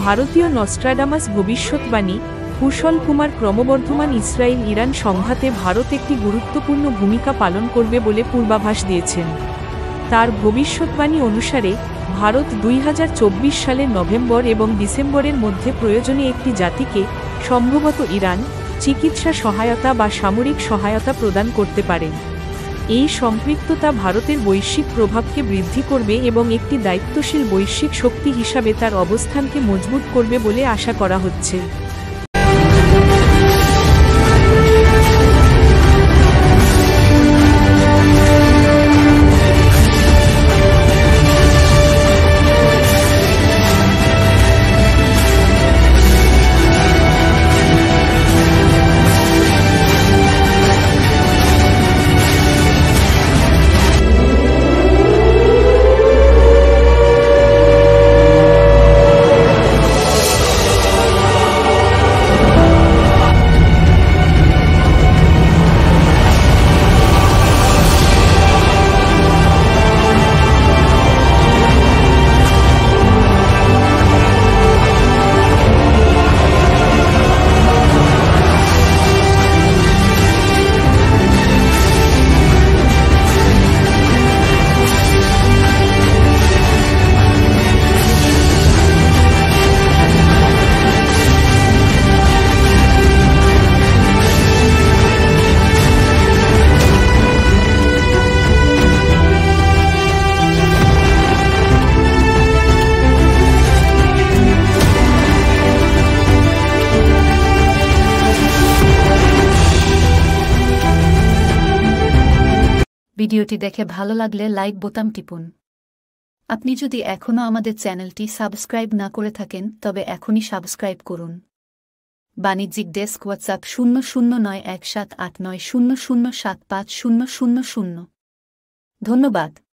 ভারতীয় নস্ট্রাডামাস ভবিষ্যৎবাণী। কুশল কুমার ক্রমবর্ধমান ইসরায়েল ইরান সংঘাতে ভারত একটি গুরুত্বপূর্ণ ভূমিকা পালন করবে বলে পূর্বাভাস দিয়েছেন। তার ভবিষ্যৎবাণী অনুসারে ভারত 2024 সালের নভেম্বর এবং ডিসেম্বরের মধ্যে প্রয়োজনে একটি জাতিকে, সম্ভবত ইরান, চিকিৎসা সহায়তা বা সামরিক সহায়তা প্রদান করতে পারে। এই সম্পৃক্ততা ভারতের বৈশ্বিক প্রভাবকে বৃদ্ধি করবে এবং একটি দায়িত্বশীল বৈশ্বিক শক্তি হিসাবে তার অবস্থানকে মজবুত করবে বলে আশা করা হচ্ছে। ভিডিওটি দেখে ভালো লাগলে লাইক বোতাম টিপুন। আপনি যদি এখনও আমাদের চ্যানেলটি সাবস্ক্রাইব না করে থাকেন তবে এখনই সাবস্ক্রাইব করুন। বাণিজ্যিক ডেস্ক হোয়াটসঅ্যাপ 00917890075000। ধন্যবাদ।